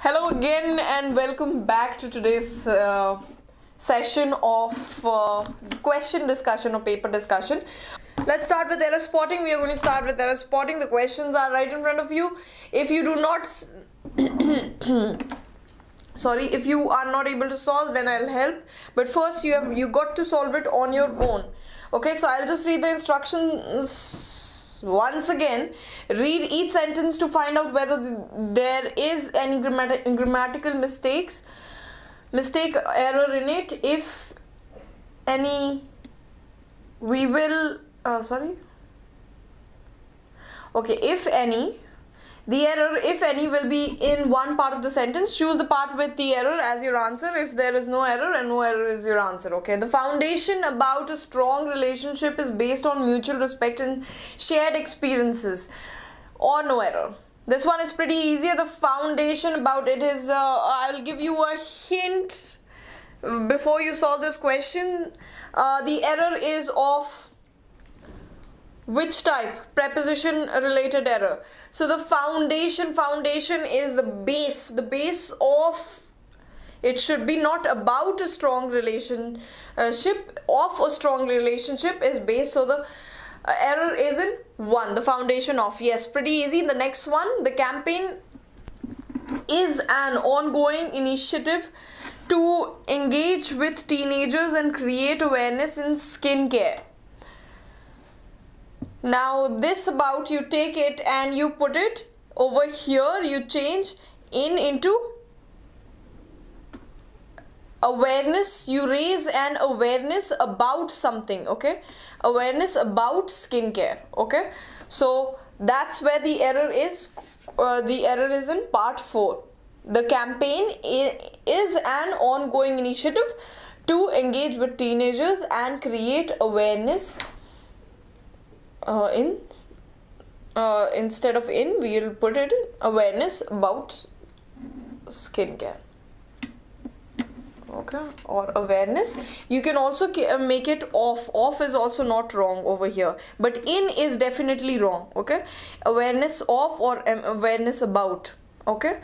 Hello again and welcome back to today's session of question discussion or paper discussion. Let's start with error spotting. We are going to start with error spotting. The questions are right in front of you. If you do not if you are not able to solve, then I'll help, but first you got to solve it on your own. Okay, so I'll just read the instructions once again. Read each sentence to find out whether there is any grammatical mistake error in it. If any, we will if any, the error, if any, will be in one part of the sentence. Choose the part with the error as your answer. If there is no error, and no error is your answer. Okay. The foundation about a strong relationship is based on mutual respect and shared experiences, or no error. This one is pretty easy. The foundation about it is, I will give you a hint before you solve this question. The error is of which type? Preposition related error. So the foundation is the base of, it should be not about a strong relationship, of a strong relationship is base. So the error is in 1, the foundation of. Yes, pretty easy. The next one, the campaign is an ongoing initiative to engage with teenagers and create awareness in skincare. Now this about, you take it and you put it over here, you change in into awareness, you raise an awareness about something. Okay, awareness about skincare. Okay, so that's where the error is. The error is in part 4. The campaign is an ongoing initiative to engage with teenagers and create awareness. Instead of in, we will put it in awareness about skincare. Okay, or awareness. You can also make it off. Off is also not wrong over here, but in is definitely wrong. Okay, awareness of or awareness about. Okay.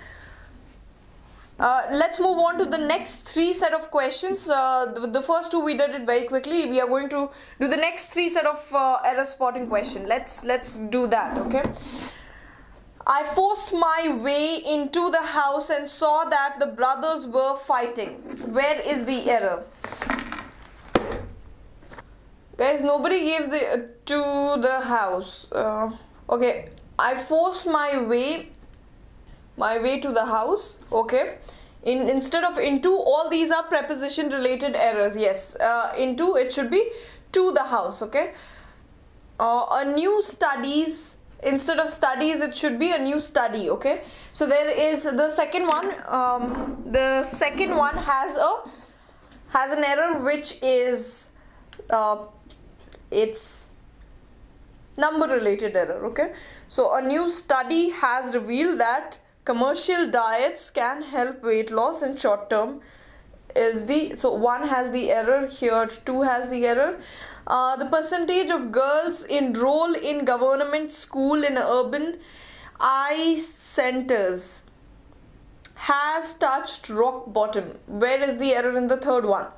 Let's move on to the next 3 set of questions. The first 2 we did it very quickly. We are going to do the next 3 set of error spotting question. Let's do that. Okay. I forced my way into the house and saw that the brothers were fighting. Where is the error? Guys, nobody gave the to the house. Okay, I forced my way to the house. Okay, instead of into, all these are preposition related errors. Yes, into, it should be to the house. Okay, a new studies, instead of studies it should be a new study. Okay, so there is the second one. The second one has an error, which is it's number related error. Okay, so a new study has revealed that commercial diets can help weight loss in short term is the, so 1 has the error here, 2 has the error. The percentage of girls enroll in government school in urban eye centers has touched rock bottom. Where is the error in the third one?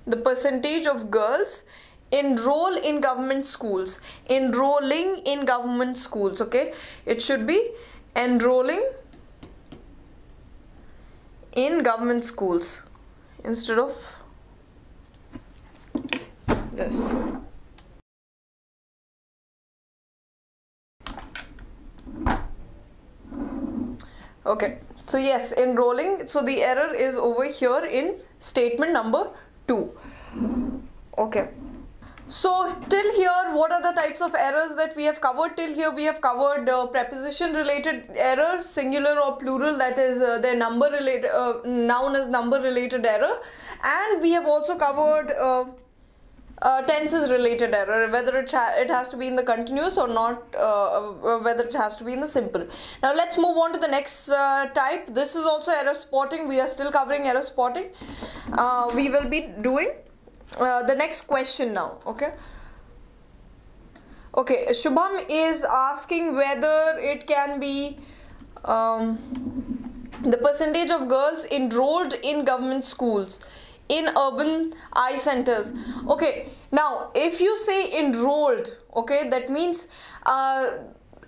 The percentage of girls enroll in government schools, enrolling in government schools. Okay, it should be enrolling in government schools instead of this. Okay, so yes, enrolling. So the error is over here in statement number 2. Okay. So till here, what are the types of errors that we have covered? Till here we have covered preposition related errors, singular or plural, that is their number related, noun as number related error, and we have also covered tenses related error, whether it has to be in the continuous or not, whether it has to be in the simple. Now let's move on to the next type. This is also error spotting. We are still covering error spotting. We will be doing the next question now. Okay, Okay, Shubham is asking whether it can be the percentage of girls enrolled in government schools in urban eye centers. Okay, now if you say enrolled, okay, that means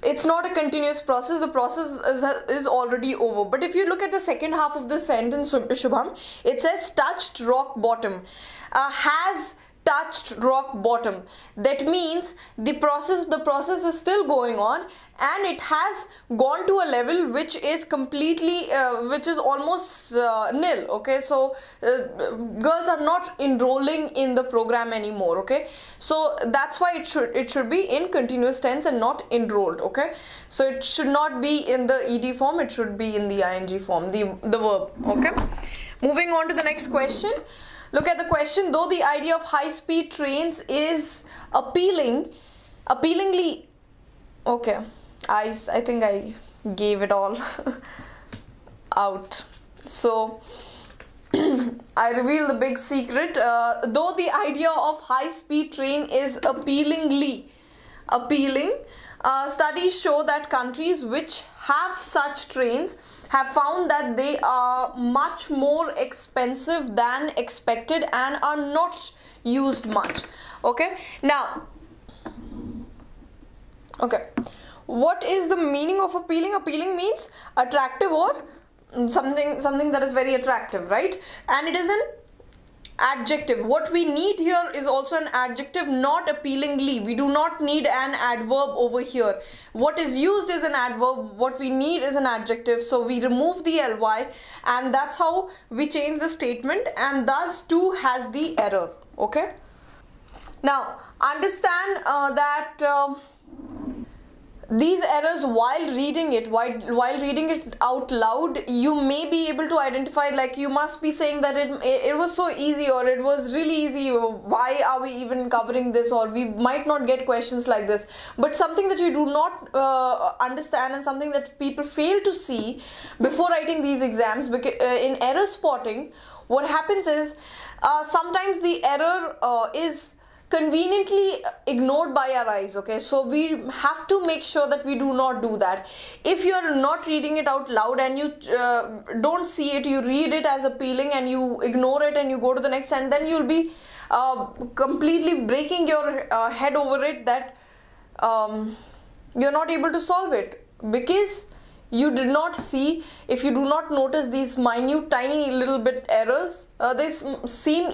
it's not a continuous process. The process is already over. But if you look at the second half of the sentence, Shubham, it says touched rock bottom, has touched rock bottom. That means the process is still going on, and it has gone to a level which is completely which is almost nil. Okay, so girls are not enrolling in the program anymore. Okay, so that's why it should be in continuous tense and not enrolled. Okay, so it should not be in the ed form, it should be in the ing form, the verb. Okay, moving on to the next question. Look at the question. Though the idea of high-speed trains is appealingly, okay, I think I gave it all out. So I reveal the big secret. Though the idea of high-speed train is appealing, studies show that countries which have such trains have found that they are much more expensive than expected and are not used much. Okay, now, okay, what is the meaning of appealing? Appealing means attractive or something that is very attractive, right? And it is an adjective. What we need here is also an adjective, not appealingly. We do not need an adverb over here. What is used is an adverb, what we need is an adjective, so we remove the ly, and that's how we change the statement, and thus too has the error. Okay, now understand that these errors while reading it out loud, you may be able to identify, like you must be saying that it was so easy, or it was really easy, why are we even covering this, or we might not get questions like this. But something that you do not understand, and something that people fail to see before writing these exams, because in error spotting, what happens is sometimes the error is conveniently ignored by our eyes. Okay, so we have to make sure that we do not do that. If you're not reading it out loud and you don't see it, you read it as appealing and you ignore it and you go to the next, and then you'll be completely breaking your head over it, that you're not able to solve it because you did not see. If you do not notice these minute tiny little bit errors, they seem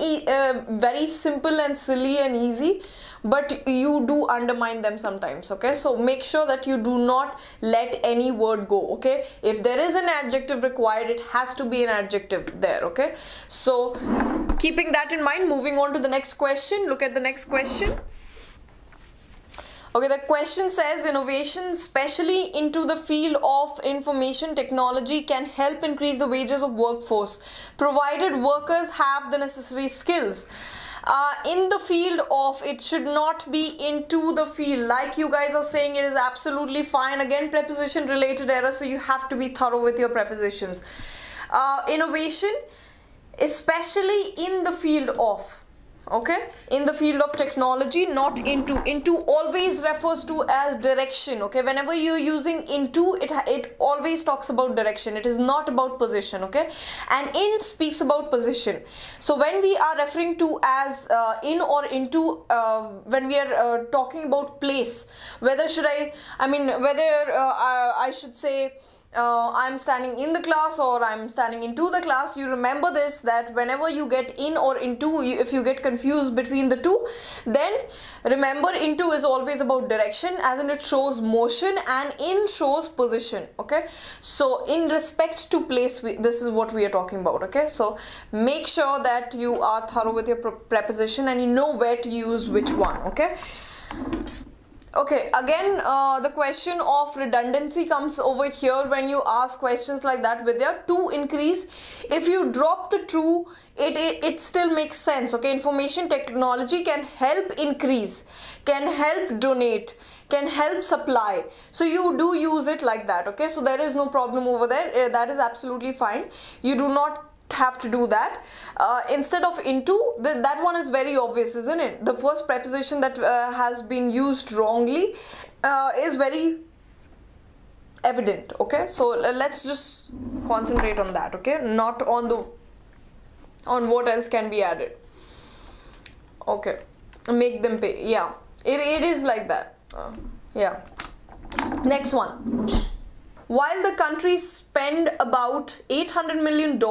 very simple and silly and easy, but you do undermine them sometimes. Okay, so make sure that you do not let any word go. Okay, if there is an adjective required, it has to be an adjective there. Okay, so keeping that in mind, moving on to the next question. Look at the next question. Okay, the question says innovation, especially into the field of information technology, can help increase the wages of workforce, provided workers have the necessary skills. In the field of, it should not be into the field. Like you guys are saying, it is absolutely fine. Again, preposition related error, so you have to be thorough with your prepositions. Innovation, especially in the field of. Okay, in the field of technology, not into. Into always refers to as direction. Okay, whenever you're using into, it always talks about direction. It is not about position. Okay, and in speaks about position. So when we are referring to as in or into, when we are talking about place, whether I should say I'm standing in the class or I'm standing into the class, you remember this, that whenever you get in or into, if you get confused between the two, then remember into is always about direction, as in it shows motion, and in shows position. Okay, so in respect to place, this is what we are talking about. Okay, so make sure that you are thorough with your preposition and you know where to use which one. Okay. Okay, again, the question of redundancy comes over here when you ask questions like that with your to increase. If you drop the to, it still makes sense. Okay, information technology can help increase, can help donate, can help supply. So you do use it like that. Okay, so there is no problem over there. That is absolutely fine. You do not have to do that. Instead of into, that one is very obvious, isn't it? The first preposition that has been used wrongly is very evident. Okay, so let's just concentrate on that. Okay, not on what else can be added. Okay, make them pay. Yeah, it is like that. Yeah. Next one. While the country spend about $800 million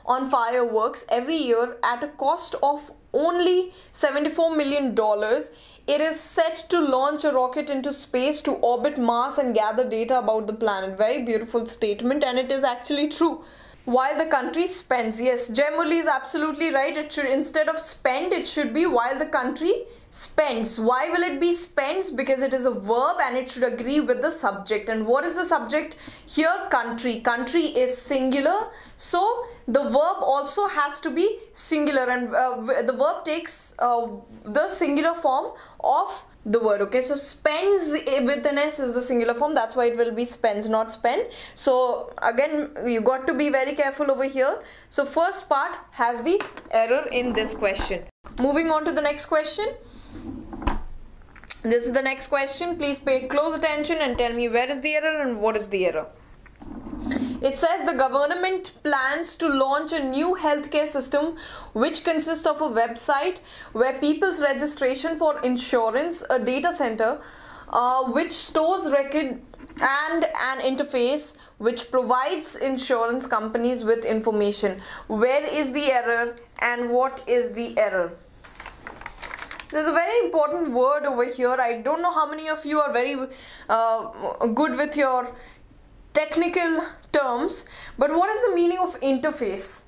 on fireworks every year at a cost of only $74 million, it is set to launch a rocket into space to orbit Mars and gather data about the planet. Very beautiful statement, and it is actually true. While the country spends, yes, Gemuli is absolutely right. It should, instead of spend, it should be while the country spends. Why will it be spends? Because it is a verb and it should agree with the subject. And what is the subject here? Country. Country is singular, so the verb also has to be singular, and the verb takes the singular form of the word. Okay, so spends with an S is the singular form, that's why it will be spends, not spend. So again, you got to be very careful over here. So first part has the error in this question. Moving on to the next question. This is the next question. Please pay close attention and tell me where is the error and what is the error. It says the government plans to launch a new healthcare system which consists of a website where people's registration for insurance, a data center which stores record, and an interface which provides insurance companies with information. Where is the error and what is the error? There's a very important word over here. I don't know how many of you are very good with your technical terms, but what is the meaning of interface?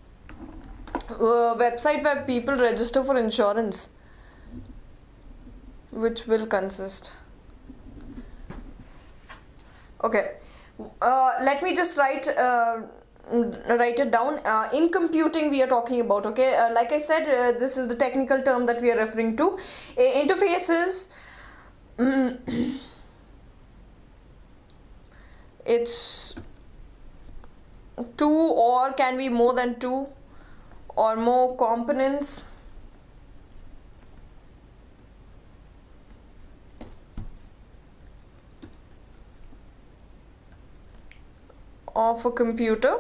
Website where people register for insurance, which will consist. Okay, let me just write it down. In computing we are talking about. Okay, like I said, this is the technical term that we are referring to. Interface is it's two or can be more than two or more components of a computer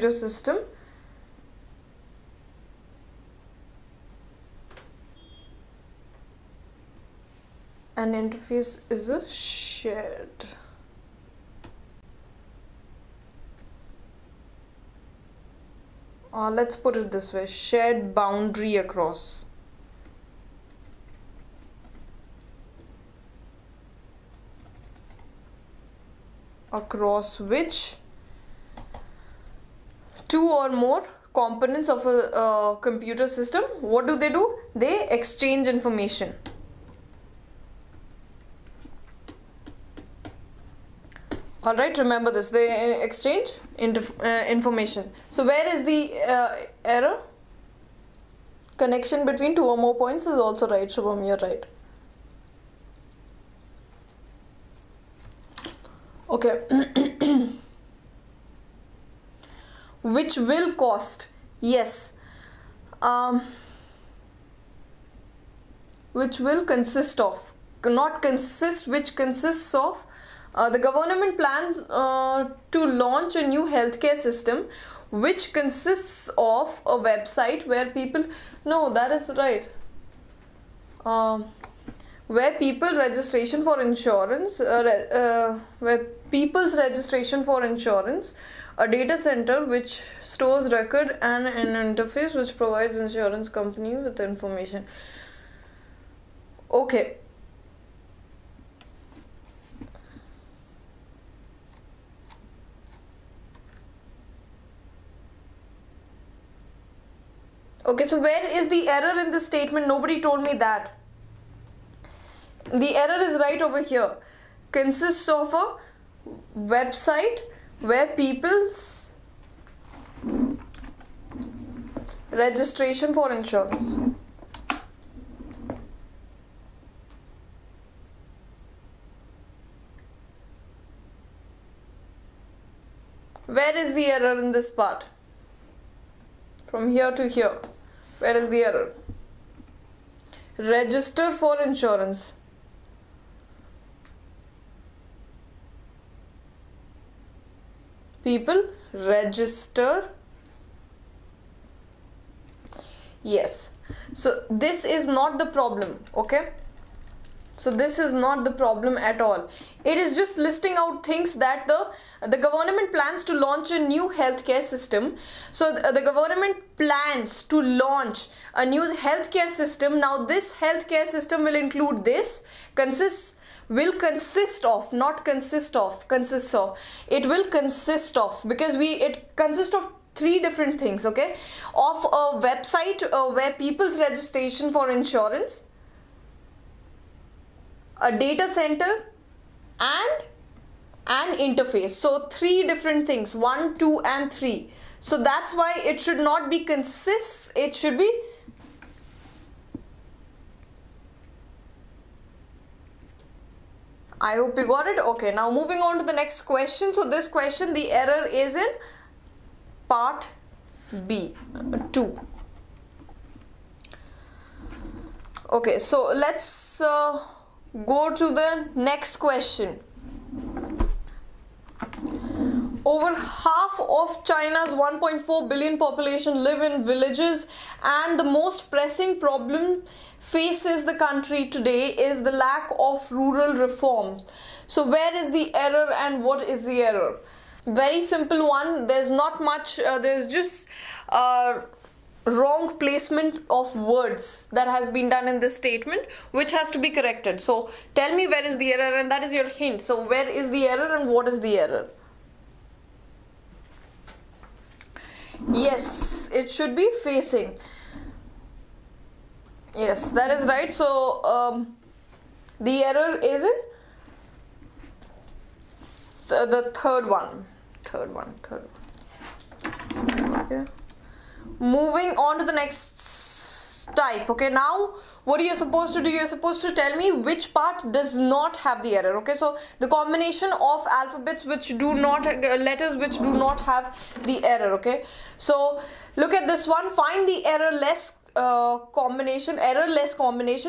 system an interface is a shared let's put it this way, shared boundary across which two or more components of a computer system, what do? They exchange information. Alright, remember this, they exchange information. So where is the error? Connection between two or more points is also right, Shubham, you're right. Okay. Which will cost, yes. Which will consist of, not consist, which consists of. The government plans to launch a new healthcare system which consists of a website where people, no, that is right, where people registration for insurance, where people's registration for insurance, a data center which stores record, and an interface which provides insurance company with information. Okay. Okay, so where is the error in this statement? Nobody told me that. The error is right over here. Consists of a website where people's registration for insurance. the error in this part? From here to here, where is the error? Register for insurance. People, register. Yes. So this is not the problem, okay? So this is not the problem at all. It is just listing out things that the government plans to launch a new healthcare system. So the government plans to launch a new healthcare system. Now this healthcare system will include this, consists of, it will consist of, because it consists of 3 different things, okay? Of a website where people's registration for insurance, a data center, and an interface. So 3 different things, 1, 2 and 3. So that's why it should not be consists, it should be I hope you got it. Okay, now moving on to the next question. So this question, the error is in part B, 2. Okay, so let's go to the next question. Over half of China's 1.4 billion population live in villages, and the most pressing problem faces the country today is the lack of rural reforms. So where is the error and what is the error? Very simple one. There's not much, there's just wrong placement of words that has been done in this statement, which has to be corrected. So tell me where is the error, and that is your hint. So where is the error and what is the error? Yes, it should be facing. Yes, that is right. So the error is in the third one. Okay. Moving on to the next type. Okay, now what are you supposed to do? You're supposed to tell me which part does not have the error. Okay, so the combination of alphabets which do not, letters which do not have the error. Okay, so look at this one. Find the errorless combination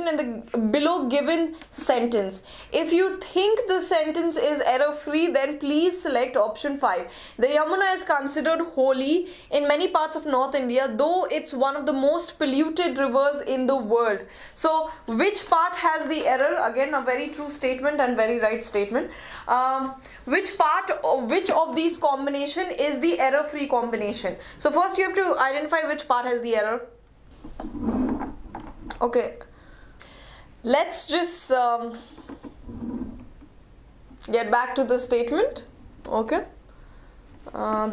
in the below given sentence. If you think the sentence is error free, then please select option 5. The Yamuna is considered holy in many parts of North India, though it's one of the most polluted rivers in the world. So which part has the error? Again, a very true statement and very right statement. Which of these combination is the error free combination? So first you have to identify which part has the error. Okay, let's just get back to the statement. Okay,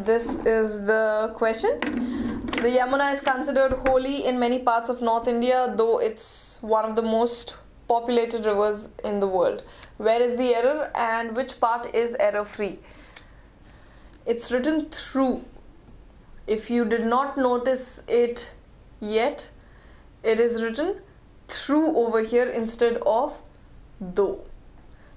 this is the question. The Yamuna is considered holy in many parts of North India, though it's one of the most populated rivers in the world. Where is the error and which part is error free? It's written through. If you did not notice it yet, it is written through over here instead of though.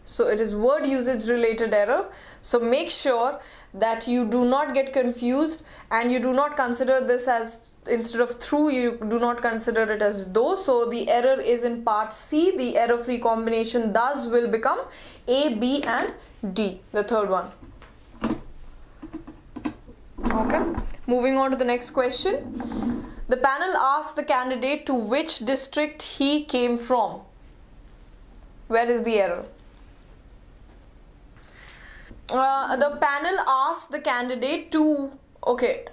So it is word usage related error. So make sure that you do not get confused and you do not consider this as, instead of through, you do not consider it as though. So the error is in part C. The error free combination thus will become A, B and D, the third one. Okay, moving on to the next question. The panel asked the candidate to which district he came from. Where is the error? The panel asked the candidate to, okay,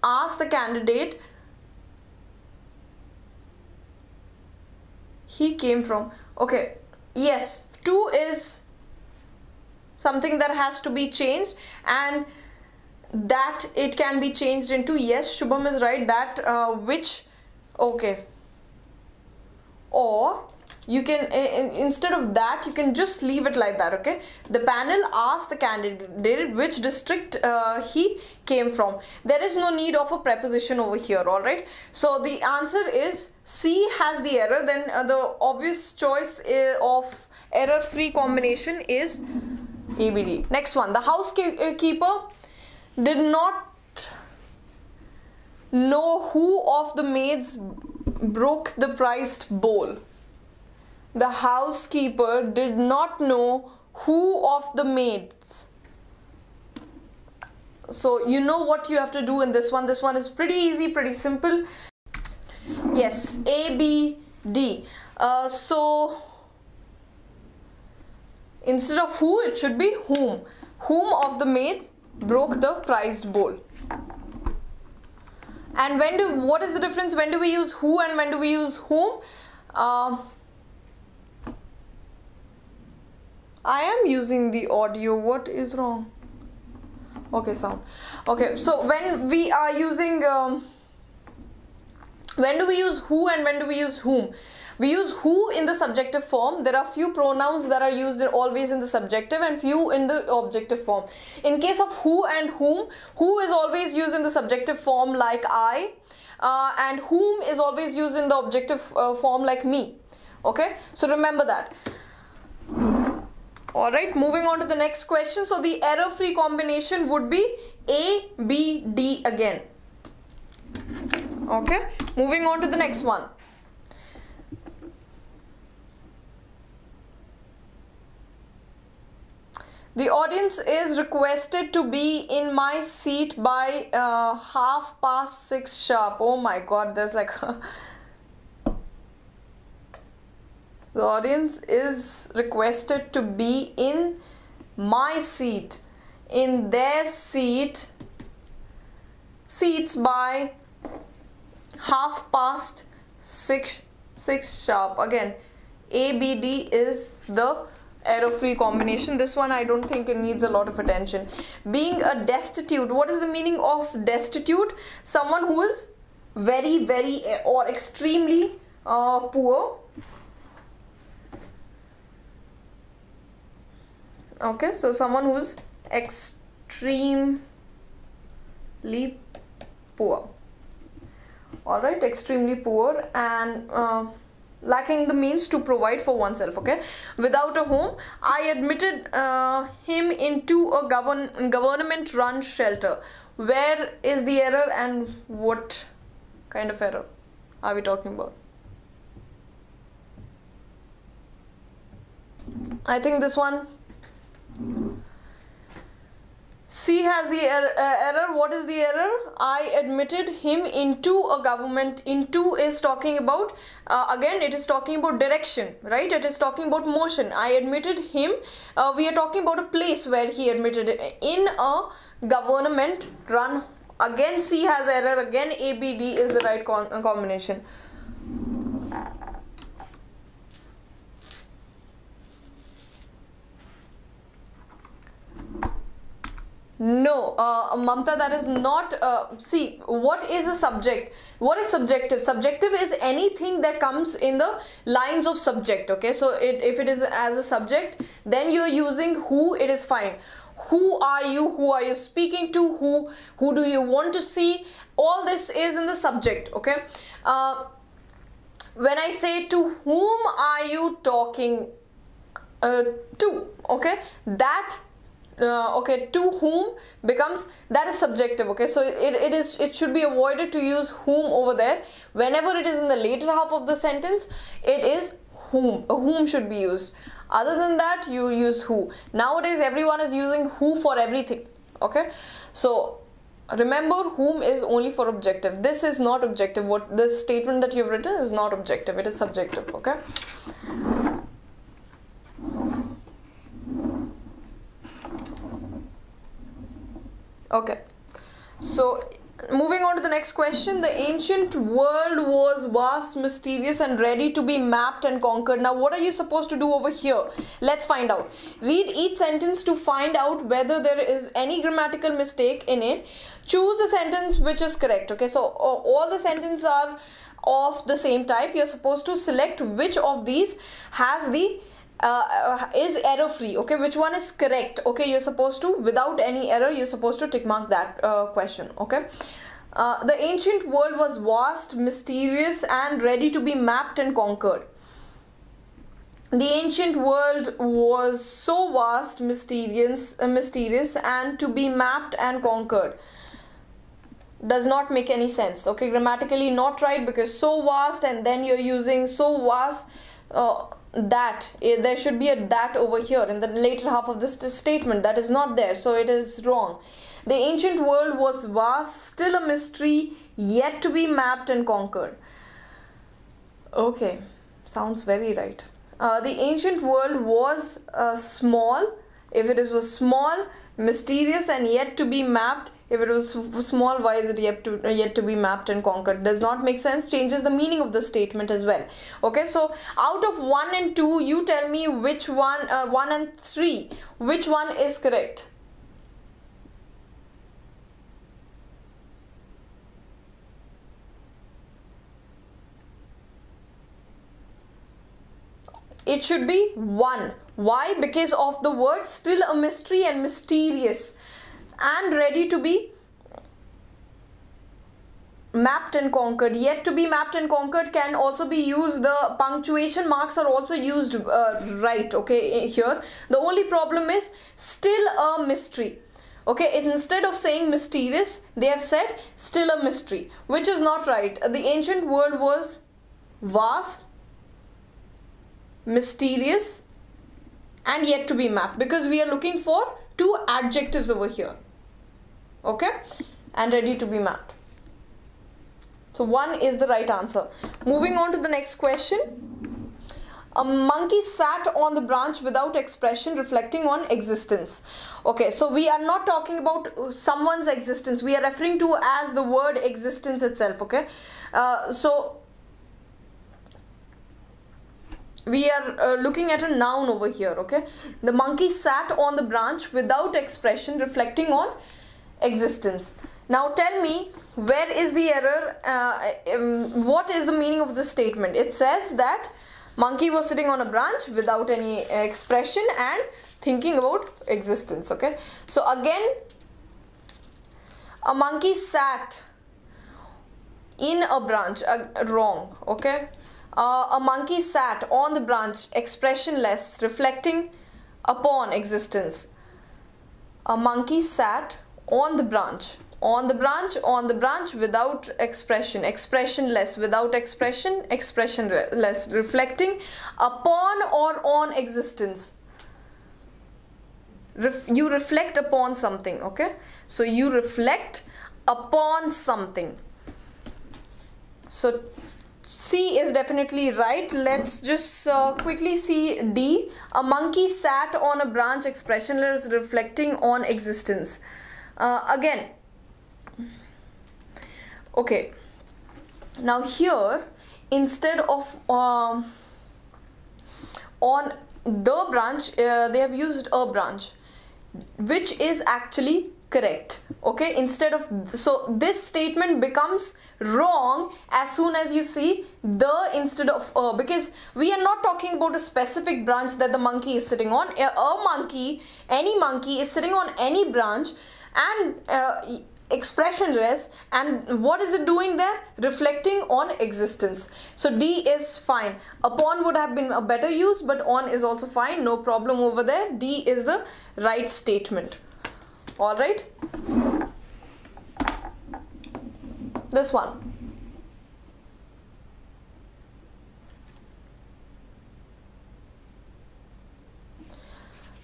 ask the candidate he came from. Okay, yes, to is something that has to be changed, and that it can be changed into, yes, Shubham is right, that which, okay, or you can instead of that you can just leave it like that. Okay, the panel asked the candidate which district he came from. There is no need of a preposition over here. All right, so the answer is C has the error. Then the obvious choice of error free combination is ABD. Next one. The housekeeper did not know who of the maids broke the priced bowl. The housekeeper did not know who of the maids. So you know what you have to do in this one. This one is pretty easy, pretty simple. Yes, A, B, D. So instead of who, it should be whom. Whom of the maids broke the priced bowl. And what is the difference? When do we use who and when do we use whom? I am using the audio. What is wrong? Okay, sound. Okay, so when we are using, when do we use who and when do we use whom? We use who in the subjective form. There are few pronouns that are used always in the subjective and few in the objective form. In case of who and whom, who is always used in the subjective form like I, and whom is always used in the objective form like me. Okay, so remember that. Alright, moving on to the next question. So the error-free combination would be A, B, D again. Okay, moving on to the next one. The audience is requested to be in my seat by 6:30 sharp. Oh my god, there's like... The audience is requested to be in my seat, in their seats by 6:30 sharp. Again, ABD is the error-free combination. This one I don't think it needs a lot of attention. Being a destitute. What is the meaning of destitute? Someone who is very, very or extremely poor. Okay, so someone who is extremely poor. Alright, extremely poor and lacking the means to provide for oneself. Okay, without a home. I admitted him into a government run shelter. Where is the error and what kind of error are we talking about? I think this one C has the error. What is the error? I admitted him into a government. Into is talking about, again it is talking about direction, right? It is talking about motion. I admitted him, we are talking about a place where he admitted in a government run. Again C has error. Again ABD is the right combination. No, Mamta, that is not, see, what is a subject? What is subjective? Subjective is anything that comes in the lines of subject, okay? So if it is as a subject, then you are using who, it is fine. Who are you? Who are you speaking to? Who do you want to see? All this is in the subject, okay? When I say to whom are you talking to, okay? That okay, to whom becomes, that is subjective. Okay, so it should be avoided to use whom over there. Whenever it is in the later half of the sentence, it is whom should be used. Other than that, you use who. Nowadays everyone is using who for everything. Okay, so remember, whom is only for objective. This is not objective. What this statement that you've written is not objective, it is subjective. Okay, okay, so moving on to the next question. The ancient world was vast, mysterious and ready to be mapped and conquered. Now what are you supposed to do over here? Let's find out. Read each sentence to find out whether there is any grammatical mistake in it. Choose the sentence which is correct. Okay, so all the sentences are of the same type. You're supposed to select which of these has the is error free. Okay, which one is correct? Okay, you're supposed to, without any error, you're supposed to tick mark that question. Okay, the ancient world was vast, mysterious and ready to be mapped and conquered. The ancient world was so vast, mysterious, and to be mapped and conquered. Does not make any sense. Okay, grammatically not right, because so vast and then you're using so vast, that there should be a that over here in the later half of this statement. That is not there, so it is wrong. The ancient world was vast, still a mystery, yet to be mapped and conquered. Okay, sounds very right. The ancient world was small. If it was small, mysterious, and yet to be mapped. If it was small, why is it yet to be mapped and conquered? Does not make sense. Changes the meaning of the statement as well. Okay, so out of 1 and 2, you tell me which one, 1 and 3, which one is correct? It should be 1. Why? Because of the word still a mystery and mysterious and ready to be mapped and conquered. Yet to be mapped and conquered can also be used. The punctuation marks are also used right, okay, here. The only problem is still a mystery. Okay, instead of saying mysterious, they have said still a mystery, which is not right. The ancient world was vast, mysterious, and yet to be mapped, because we are looking for 2 adjectives over here. Okay, and ready to be mapped. So 1 is the right answer. Moving on to the next question. A monkey sat on the branch without expression, reflecting on existence. Okay, so we are not talking about someone's existence. We are referring to as the word existence itself. Okay, so we are looking at a noun over here. Okay, the monkey sat on the branch without expression, reflecting on existence. Now tell me, where is the error? What is the meaning of this statement? It says that monkey was sitting on a branch without any expression and thinking about existence. Okay, so again, a monkey sat in a branch, wrong. Okay, a monkey sat on the branch, expressionless, reflecting upon existence. A monkey sat on the branch, without expression, expressionless, without expression, expressionless, reflecting upon or on existence. You reflect upon something. Okay, so you reflect upon something. So C is definitely right. Let's just quickly see D. A monkey sat on a branch, expressionless, reflecting on existence. Again, okay, now here instead of on the branch, they have used a branch, which is actually correct. Okay, instead of, so this statement becomes wrong as soon as you see the instead of because we are not talking about a specific branch that the monkey is sitting on. A monkey, any monkey is sitting on any branch and expressionless, and what is it doing there? Reflecting on existence. So D is fine. Upon would have been a better use, but on is also fine, no problem over there. D is the right statement. All right, this one.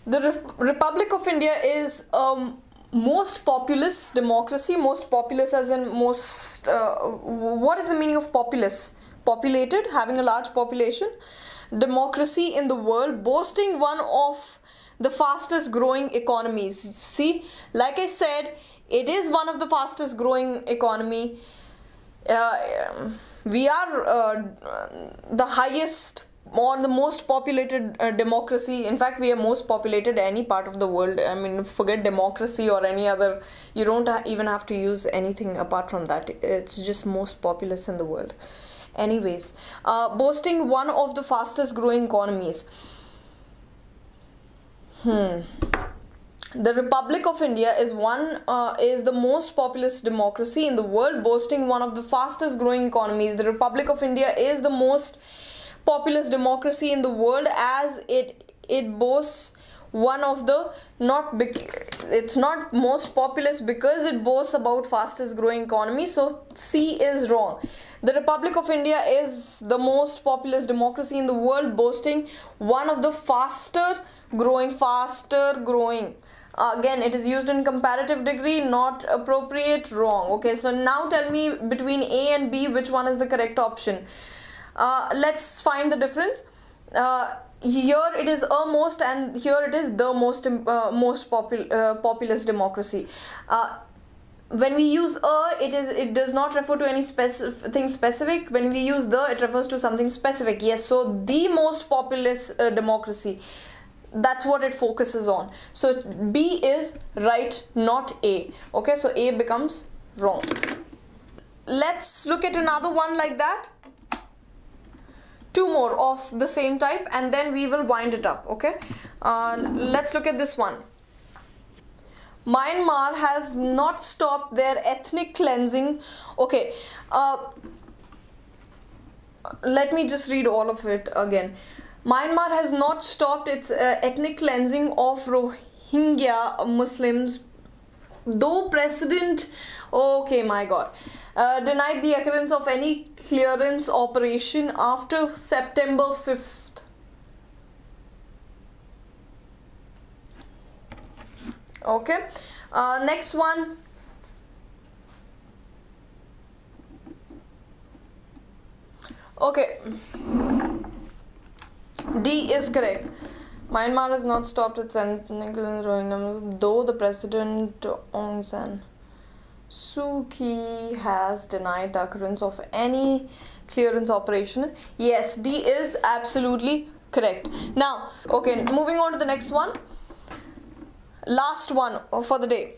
The Republic of India is most populous democracy. Most populous as in most, what is the meaning of populous? Populated, having a large population. Democracy in the world, boasting one of the fastest growing economies. See, like I said, it is one of the fastest growing economy. We are the highest or the most populated democracy. In fact, we are most populated any part of the world. I mean, forget democracy or any other. You don't even have to use anything apart from that. It's just most populous in the world. Anyways, boasting one of the fastest growing economies. The Republic of India is the most populous democracy in the world, boasting one of the fastest growing economies. The Republic of India is the most populous democracy in the world, as it boasts one of the it's not most populous because it boasts about fastest growing economy. So C is wrong. The Republic of India is the most populous democracy in the world, boasting one of the faster growing. Again, it is used in comparative degree, not appropriate, wrong. Okay, so now tell me between A and B, which one is the correct option. Let's find the difference. Here it is a most, and here it is the most populous democracy. When we use a, it does not refer to any thing specific. When we use the, it refers to something specific. Yes, so the most populous democracy, that's what it focuses on. So B is right, not A. Okay, so A becomes wrong. Let's look at another one like that. Two more of the same type, and then we will wind it up. Okay, let's look at this one. Myanmar has not stopped their ethnic cleansing. Okay, let me just read all of it again. Myanmar has not stopped its ethnic cleansing of Rohingya Muslims, though President, okay, my God, denied the occurrence of any clearance operation after September 5th. Okay, next one. Okay, D is correct. Myanmar has not stopped its Rohingya, though the President Aung San Suu Kyi has denied the occurrence of any clearance operation. Yes, D is absolutely correct. Now, okay, moving on to the next one. Last one for the day.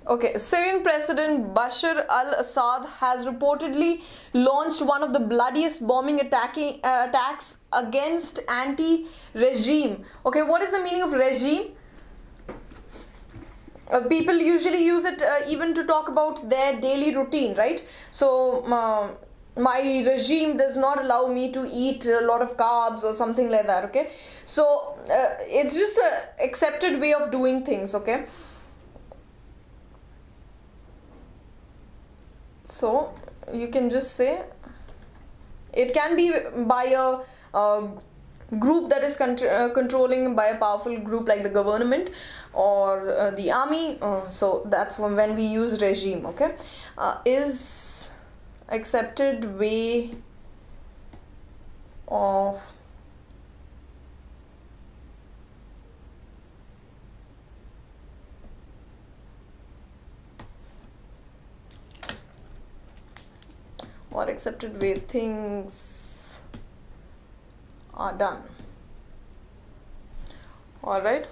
Okay, Syrian President Bashar al-Assad has reportedly launched one of the bloodiest bombing attacks against anti-regime. Okay, what is the meaning of regime? People usually use it even to talk about their daily routine, right? So, my regime does not allow me to eat a lot of carbs or something like that, okay? So, it's just a accepted way of doing things, okay? So, you can just say, it can be by a group that is controlling, by a powerful group like the government or the army. So, that's when we use regime, okay? Is accepted way of or accepted way things are done. All right.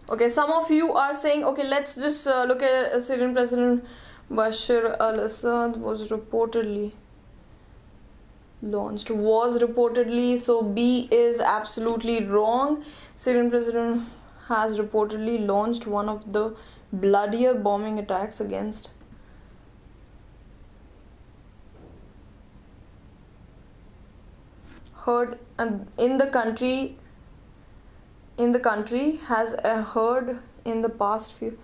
Okay, some of you are saying, okay, let's just look at Syrian President Bashar al-Assad was reportedly launched. So B is absolutely wrong. Syrian President has reportedly launched one of the bloodier bombing attacks against heard in the country has heard in the past few.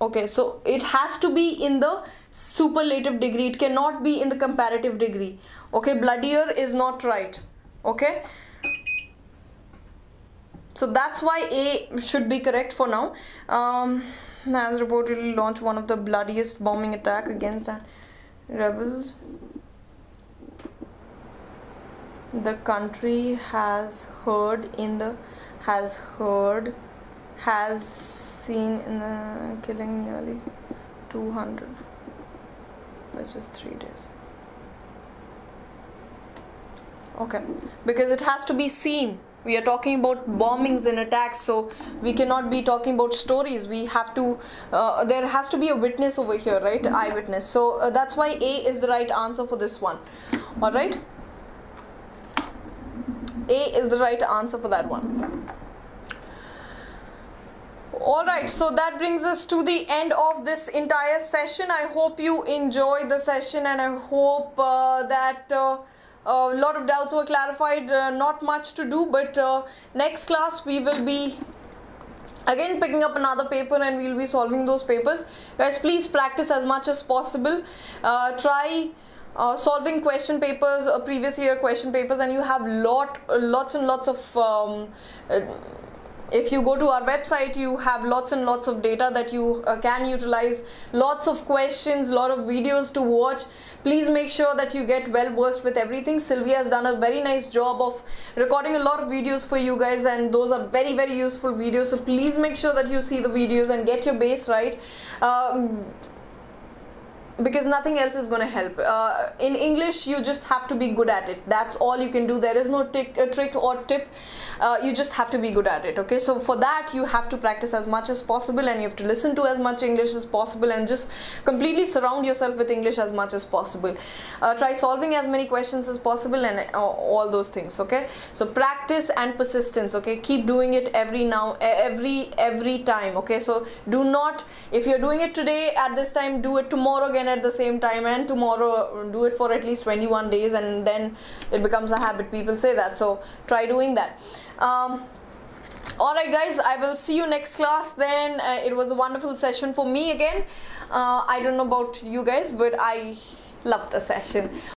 Okay, so it has to be in the superlative degree, it cannot be in the comparative degree. Okay, bloodier is not right. Okay, so that's why A should be correct for now. Has reportedly launched one of the bloodiest bombing attack against rebels. The country has seen in the killing nearly 200 by just 3 days. Okay, because it has to be seen. We are talking about bombings and attacks, so we cannot be talking about stories. We have to, there has to be a witness over here, right? Eyewitness. So that's why A is the right answer for this one. All right. A is the right answer for that one. Alright, so that brings us to the end of this entire session. I hope you enjoyed the session, and I hope that a lot of doubts were clarified. Not much to do, but next class we will be again picking up another paper and we will be solving those papers. Guys, please practice as much as possible. Try solving question papers, previous year question papers, and you have lots and lots of if you go to our website, you have lots and lots of data that you can utilize, lots of questions, lot of videos to watch. Please make sure that you get well versed with everything. Sylvia has done a very nice job of recording a lot of videos for you guys, and those are very, very useful videos. So please make sure that you see the videos and get your base right. Because nothing else is going to help. In English, you just have to be good at it. That's all you can do. There is no trick or tip. You just have to be good at it. Okay, so for that you have to practice as much as possible, and you have to listen to as much English as possible, and just completely surround yourself with English as much as possible. Try solving as many questions as possible, and all those things. Okay, so practice and persistence. Okay, keep doing it every time. Okay, so do not, if you're doing it today at this time, do it tomorrow again at the same time, and tomorrow do it for at least 21 days, and then it becomes a habit. People say that, so try doing that. Alright guys, I will see you next class then. It was a wonderful session for me again. I don't know about you guys, but I loved the session.